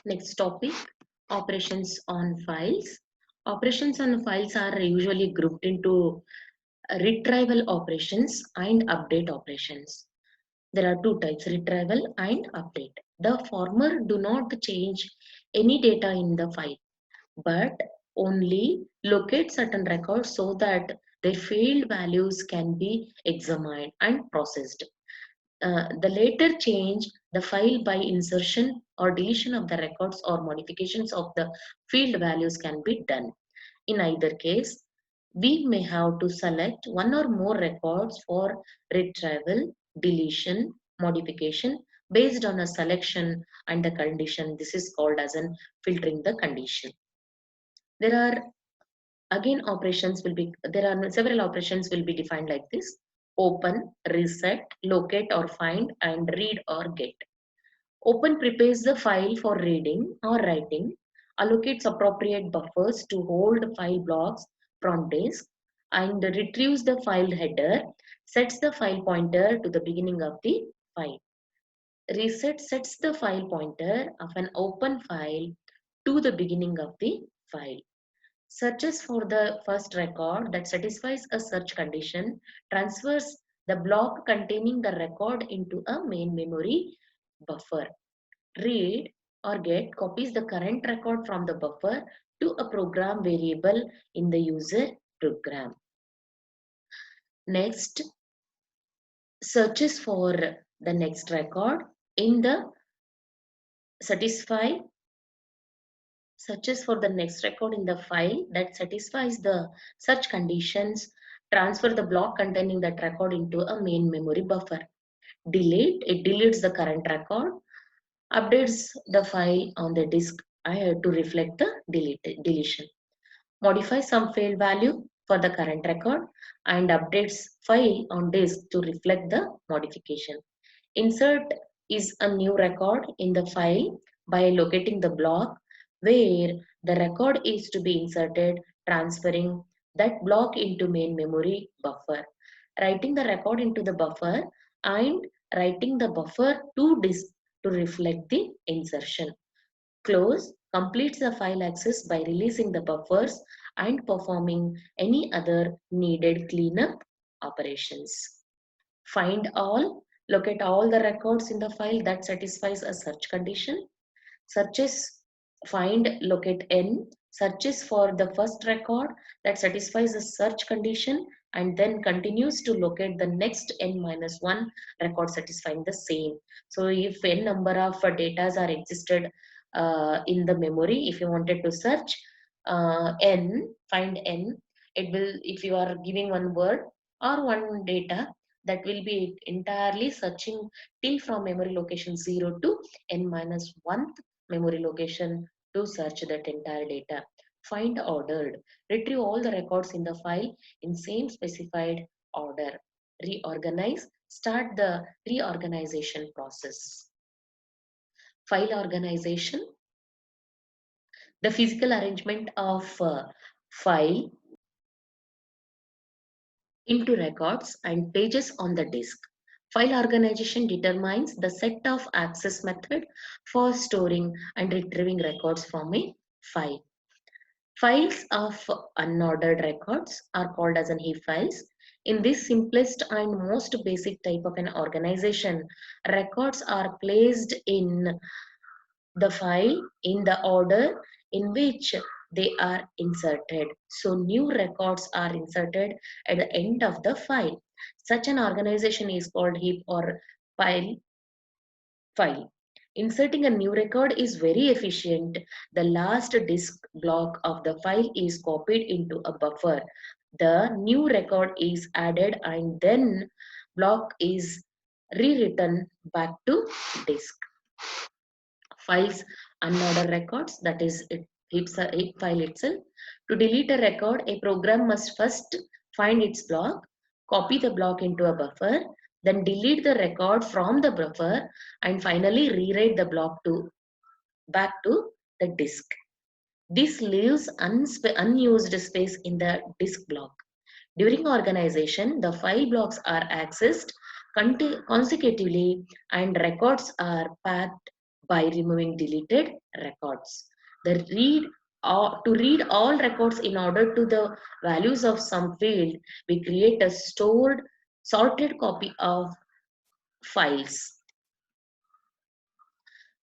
Next topic, operations on files. Operations on files are usually grouped into retrieval operations and update operations. There are two types, retrieval and update. The former do not change any data in the file, but only locate certain records so that their field values can be examined and processed. The later change the file by insertion or deletion of the records or modifications of the field values can be done. In either case, we may have to select one or more records for retrieval, deletion, modification based on a selection and the condition. This is called as an filtering the condition. There are there are several operations will be defined like this: open, reset, locate or find, and read or get. Open prepares the file for reading or writing, allocates appropriate buffers to hold file blocks from disk, and retrieves the file header, sets the file pointer to the beginning of the file. Reset sets the file pointer of an open file to the beginning of the file. Searches for the first record that satisfies a search condition, transfers the block containing the record into a main memory buffer. Read or get copies the current record from the buffer to a program variable in the user program. Next, searches for the next record in the satisfy searches for the next record in the file that satisfies the search conditions, transfer the block containing that record into a main memory buffer. Delete, it deletes the current record, updates the file on the disk to reflect the deletion. Modify some field value for the current record and updates file on disk to reflect the modification. Insert is a new record in the file by locating the block where the record is to be inserted, transferring that block into main memory buffer, writing the record into the buffer and writing the buffer to disk to reflect the insertion. Close completes the file access by releasing the buffers and performing any other needed cleanup operations. Find all, locate all the records in the file that satisfies a search condition. Searches, find, locate n, searches for the first record that satisfies a search condition and then continues to locate the next n minus 1 record satisfying the same. So if n number of data are existed in the memory, if you wanted to search find n, it will, if you are giving one word or one data, that will be entirely searching till from memory location 0 to n minus 1th memory location to search that entire data. Find ordered, retrieve all the records in the file in same specified order. Reorganize, start the reorganization process. File organization, the physical arrangement of file into records and pages on the disk. File organization determines the set of access method for storing and retrieving records from a file. Files of unordered records are called as an heap files. In this simplest and most basic type of an organization, records are placed in the file in the order in which they are inserted. So new records are inserted at the end of the file. Such an organization is called heap or file. Inserting a new record is very efficient. The last disk block of the file is copied into a buffer. The new record is added and then block is rewritten back to disk. Files unordered records, that is it heaps a heap file itself. To delete a record, a program must first find its block, copy the block into a buffer, then delete the record from the buffer and finally rewrite the block to back to the disk. This leaves unused space in the disk block. During organization, the file blocks are accessed consecutively and records are packed by removing deleted records. To read all records in order to the values of some field, we create a sorted copy of files.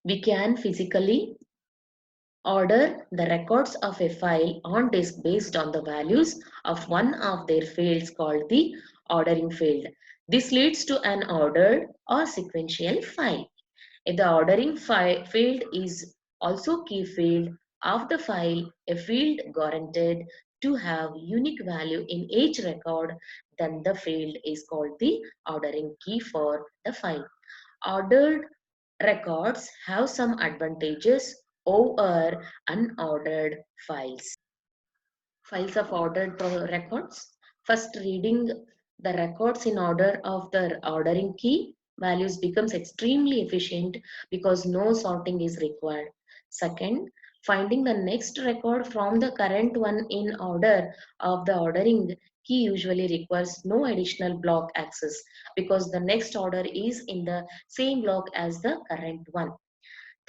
We can physically order the records of a file on disk based on the values of one of their fields called the ordering field. This leads to an ordered or sequential file. If the ordering field is also key field of the file, a field guaranteed to have unique value in each record, then the field is called the ordering key for the file. Ordered records have some advantages over unordered files. Files of ordered records. First, reading the records in order of the ordering key values becomes extremely efficient because no sorting is required. Second, finding the next record from the current one in order of the ordering key usually requires no additional block access because the next order is in the same block as the current one.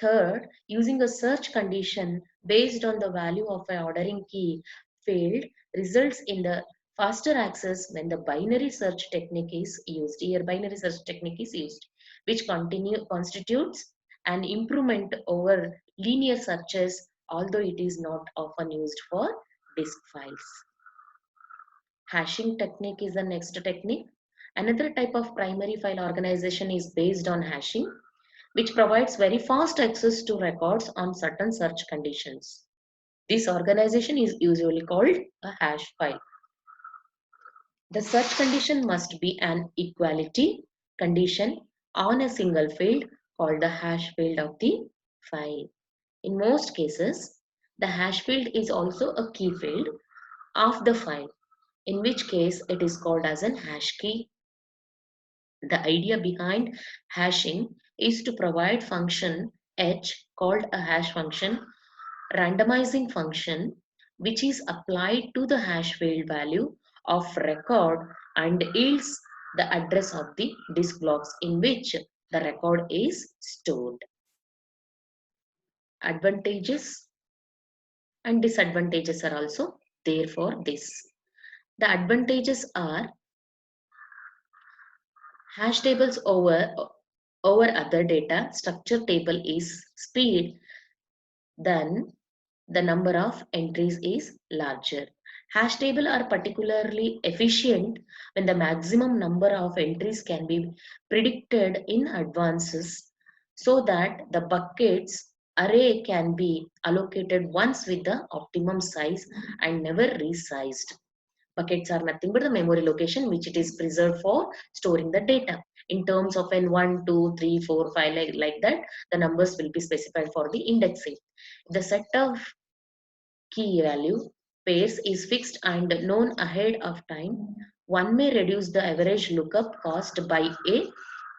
Third, using a search condition based on the value of an ordering key field results in the faster access when the binary search technique is used. Here, binary search technique is used, which constitutes an improvement over linear searches, although it is not often used for disk files. Hashing technique is the next technique. Another type of primary file organization is based on hashing, which provides very fast access to records on certain search conditions. This organization is usually called a hash file. The search condition must be an equality condition on a single field called the hash field of the file. In most cases, the hash field is also a key field of the file, in which case it is called as an hash key. The idea behind hashing is to provide function h called a hash function, randomizing function, which is applied to the hash field value of record and yields the address of the disk blocks in which the record is stored. Advantages and disadvantages are also there for this. The advantages are hash tables over other data structure table is speed, then the number of entries is larger. Hash table are particularly efficient when the maximum number of entries can be predicted in advances so that the buckets array can be allocated once with the optimum size and never resized. Buckets are nothing but the memory location which it is preserved for storing the data. In terms of n 1, 2, 3, 4, 5 like that, the numbers will be specified for the indexing. The set of key value pairs is fixed and known ahead of time. One may reduce the average lookup cost by a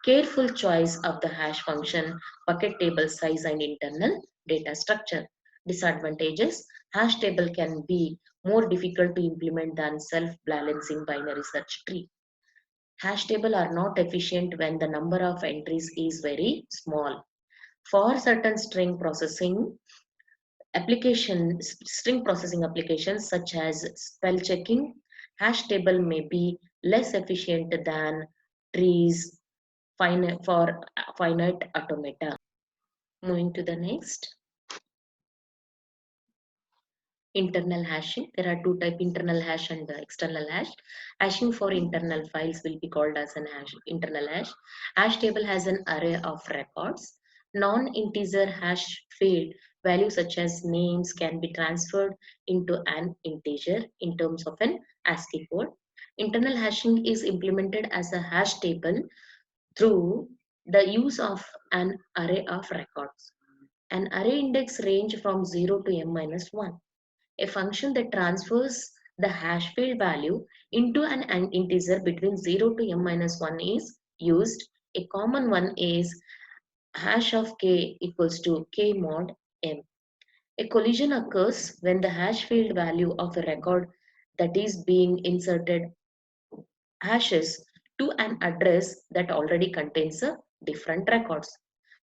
careful choice of the hash function, bucket table size and internal data structure. Disadvantages: hash table can be more difficult to implement than self-balancing binary search tree. Hash table are not efficient when the number of entries is very small. For certain string processing applications such as spell checking, hash table may be less efficient than trees for finite automata. Moving to the next. Internal hashing. There are two types, internal hash and external hash. Hashing for internal files will be called as an internal hash. Hash table has an array of records. Non-integer hash field values such as names can be transferred into an integer in terms of an ASCII code. Internal hashing is implemented as a hash table through the use of an array of records. An array index range from 0 to m-1. A function that transfers the hash field value into an integer between 0 to m-1 is used. A common one is hash of k equals to k mod m. A collision occurs when the hash field value of a record that is being inserted hashes to an address that already contains a different records.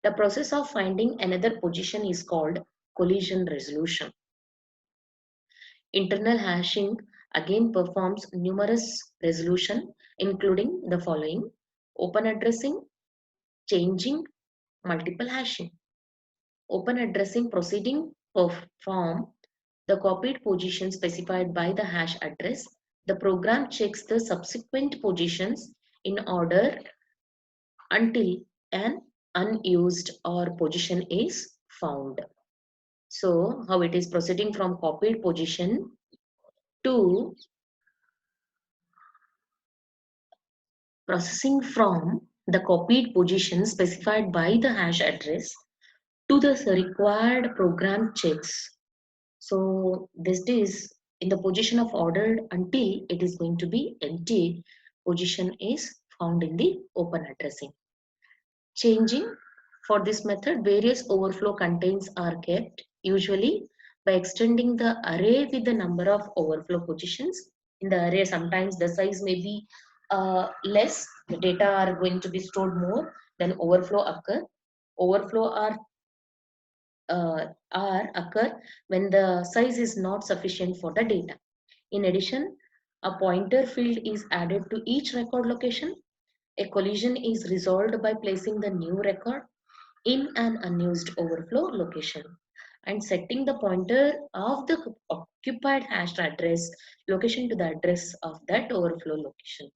The process of finding another position is called collision resolution. Internal hashing again performs numerous resolution, including the following: open addressing, changing, multiple hashing. Open addressing proceeding perform the copied position specified by the hash address. The program checks the subsequent positions in order until an unused or position is found. So how it is proceeding from copied position to processing from the copied position specified by the hash address to the required program checks. So this is in the position of ordered until it is going to be empty position is found in the open addressing. Changing, for this method, various overflow containts are kept, usually by extending the array with the number of overflow positions. In the array, sometimes the size may be less, the data are going to be stored more, then overflow occur. Overflow occur when the size is not sufficient for the data. In addition, a pointer field is added to each record location. A collision is resolved by placing the new record in an unused overflow location and setting the pointer of the occupied hash address location to the address of that overflow location.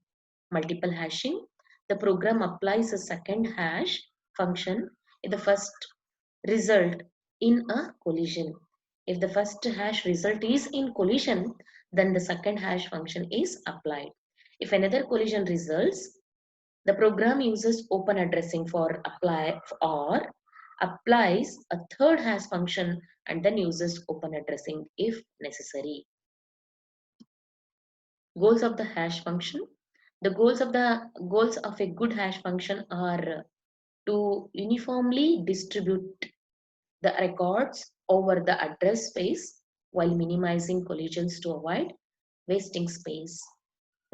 Multiple hashing. The program applies a second hash function in the first result in a collision. If the first hash result is in collision, then the second hash function is applied. If another collision results, the program uses open addressing for apply or applies a third hash function and then uses open addressing if necessary. Goals of the hash function. The goals of a good hash function are to uniformly distribute the records over the address space while minimizing collisions to avoid wasting space.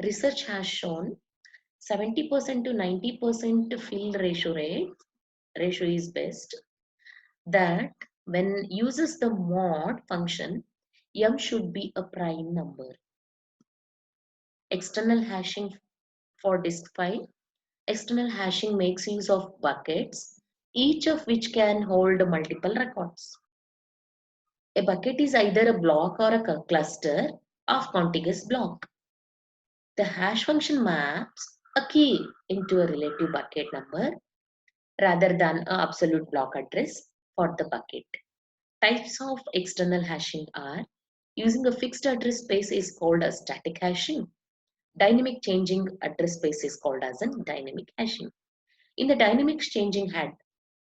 Research has shown 70% to 90% fill ratio is best, that when uses the mod function, m should be a prime number. External hashing for disk file. External hashing makes use of buckets, each of which can hold multiple records. A bucket is either a block or a cluster of contiguous block. The hash function maps a key into a relative bucket number rather than an absolute block address for the bucket. Types of external hashing are: using a fixed address space is called as static hashing. Dynamic changing address space is called as an dynamic hashing. In the dynamic changing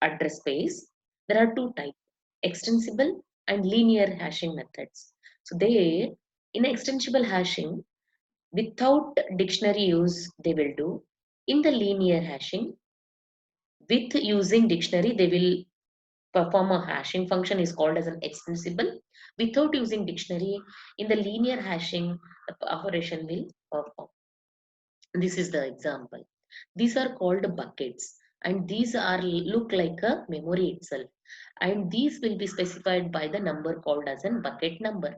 address space, there are two types: extensible and linear hashing methods. So they, in extensible hashing, without dictionary use, they will do. In the linear hashing, with using dictionary, they will perform a hashing function is called as an extensible. Without using dictionary, in the linear hashing, the operation will perform. This is the example. These are called buckets and these are look like a memory itself, and these will be specified by the number called as an bucket number,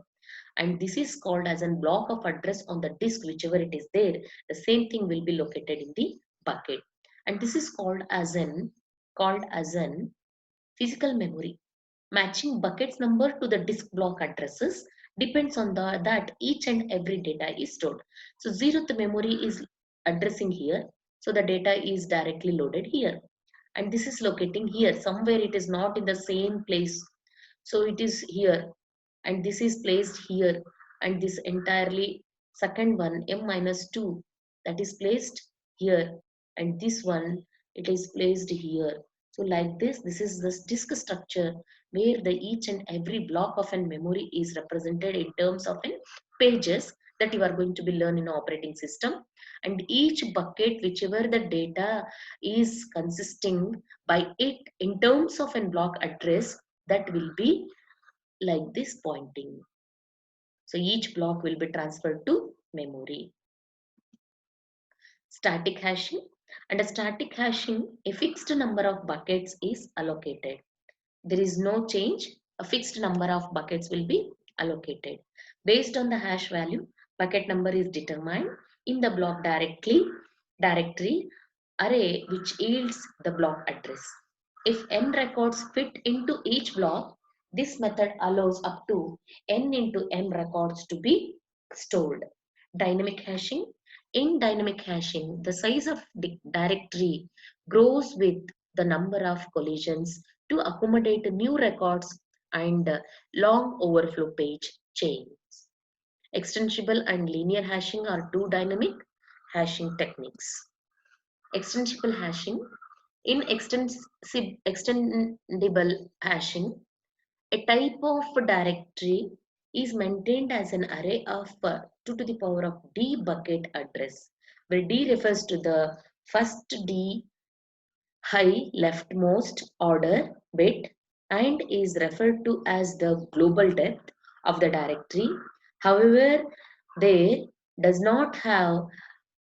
and this is called as a block of address on the disk. Whichever it is there, the same thing will be located in the bucket, and this is called as an physical memory. Matching buckets number to the disk block addresses depends on that each and every data is stored. So zeroth memory is addressing here, so the data is directly loaded here, and this is locating here somewhere. It is not in the same place, so it is here, and this is placed here, and this entirely second one m minus 2, that is placed here, and this one, it is placed here. So like this is the disk structure where the each and every block of a memory is represented in terms of pages that you are going to be learn in operating system, and each bucket whichever the data is consisting by it in terms of a block address, that will be like this pointing. So each block will be transferred to memory. Static hashing. Under static hashing, a fixed number of buckets is allocated. There is no change. A fixed number of buckets will be allocated. Based on the hash value, bucket number is determined in the block directory array which yields the block address. If n records fit into each block, this method allows up to n into m records to be stored. Dynamic hashing. In dynamic hashing, the size of the directory grows with the number of collisions to accommodate new records and long overflow page chains. Extensible and linear hashing are two dynamic hashing techniques. Extensible hashing. In extendable hashing, a type of directory is maintained as an array of 2 to the power of d bucket address, where d refers to the first d high leftmost order bit and is referred to as the global depth of the directory. However, there does not have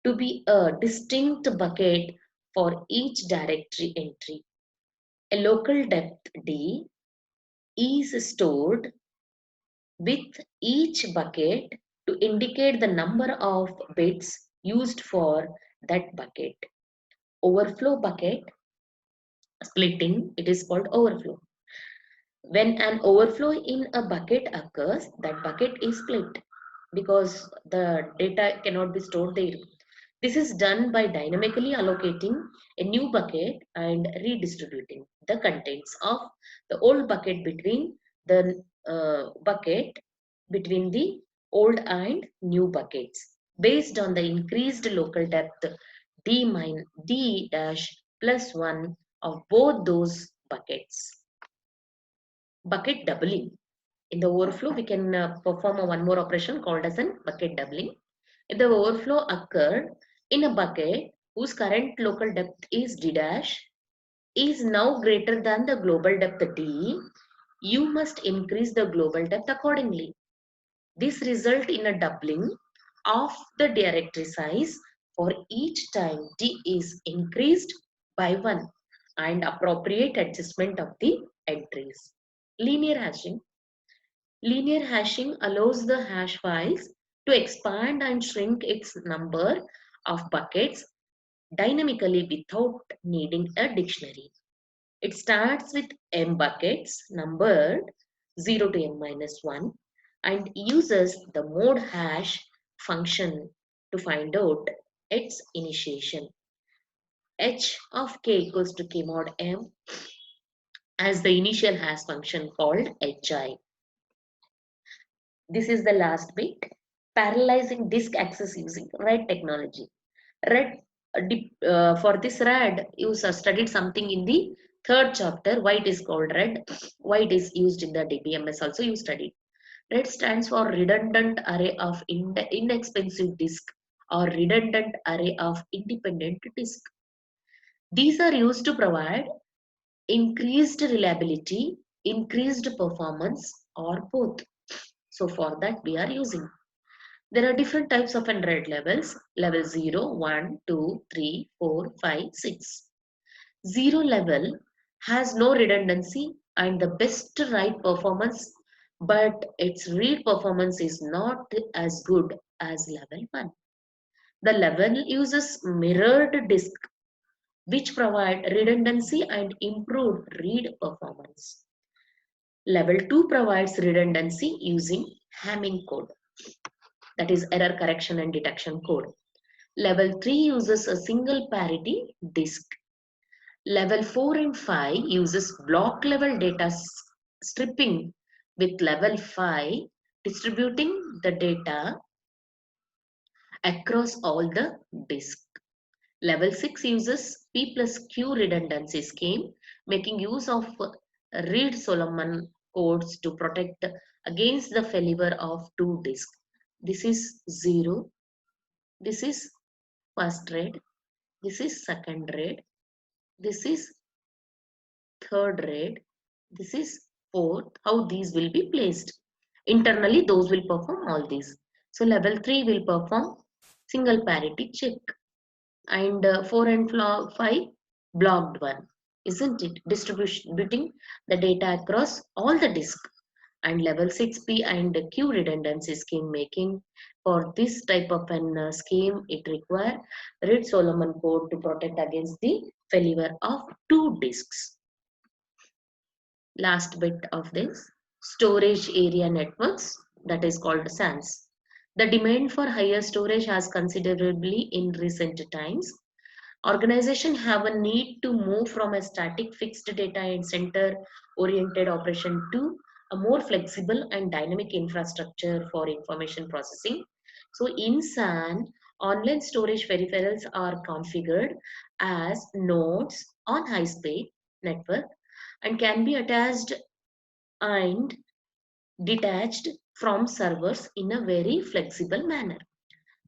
to be a distinct bucket for each directory entry. A local depth D is stored with each bucket to indicate the number of bits used for that bucket. Overflow bucket splitting, it is called overflow. When an overflow in a bucket occurs, that bucket is split because the data cannot be stored there. This is done by dynamically allocating a new bucket and redistributing the contents of the old bucket between the bucket between the old and new buckets based on the increased local depth d dash plus 1 of both those buckets. Bucket doubling. In the overflow, we can perform one more operation called as an bucket doubling. If the overflow occurred in a bucket whose current local depth is d dash is now greater than the global depth d, you must increase the global depth accordingly. This results in a doubling of the directory size for each time d is increased by 1 and appropriate adjustment of the entries. Linear hashing. Linear hashing allows the hash files to expand and shrink its number of buckets dynamically without needing a dictionary. It starts with m buckets numbered 0 to m minus 1 and uses the mode hash function to find out its initiation. H of k equals to k mod m as the initial hash function called hi. This is the last bit. Parallelizing disk access using RAID technology. RAID, for this RAID, you studied something in the third chapter, why it is called RAID, why it is used in the DBMS also you studied. RAID stands for redundant array of inexpensive disk or redundant array of independent disk. These are used to provide increased reliability, increased performance, or both. So for that we are using. There are different types of RAID levels. Level 0, 1, 2, 3, 4, 5, 6. 0 level has no redundancy and the best write performance, but its read performance is not as good as level 1. The level uses mirrored disk, which provide redundancy and improved read performance. Level 2 provides redundancy using Hamming code, that is error correction and detection code. Level 3 uses a single parity disk. Level 4 and 5 uses block level data stripping, with level 5 distributing the data across all the disk. Level 6 uses P plus Q redundancy scheme, making use of Reed-Solomon codes to protect against the failure of two disks. This is 0, this is first RAID, this is second RAID, this is third RAID, this is fourth. How these will be placed? Internally, those will perform all these. So level 3 will perform single parity check. and 4 and 5 blocked one, isn't it? Distributing the data across all the disk. And level 6p and q redundancy scheme making. For this type of an scheme, it require Reed Solomon code to protect against the failure of two disks. Last bit of this, storage area networks, that is called SANs. The demand for higher storage has considerably in recent times. Organizations have a need to move from a static fixed data and center oriented operation to a more flexible and dynamic infrastructure for information processing. So in SAN, online storage peripherals are configured as nodes on high speed network and can be attached and detached from servers in a very flexible manner.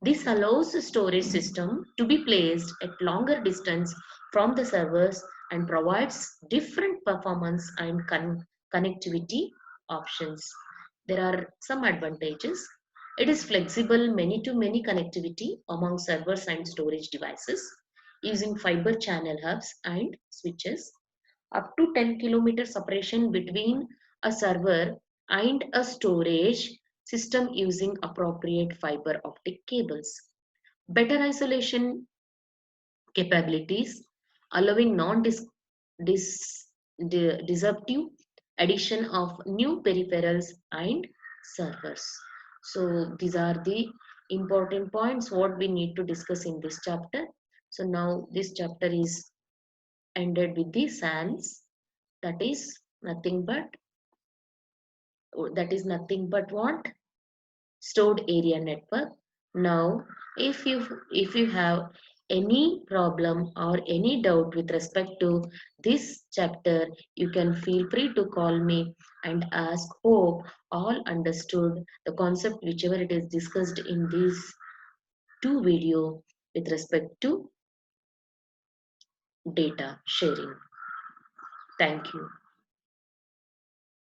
This allows the storage system to be placed at longer distance from the servers and provides different performance and connectivity options. There are some advantages. It is flexible many-to-many connectivity among servers and storage devices using fiber channel hubs and switches. Up to 10 kilometer separation between a server and a storage system using appropriate fiber optic cables. Better isolation capabilities, allowing disruptive addition of new peripherals and servers. So these are the important points what we need to discuss in this chapter. So now this chapter is ended with the SANs, that is nothing but what? Stored area network. Now if you have any problem or any doubt with respect to this chapter, you can feel free to call me and ask. Hope all understood the concept whichever it is discussed in these two video with respect to data sharing. Thank you.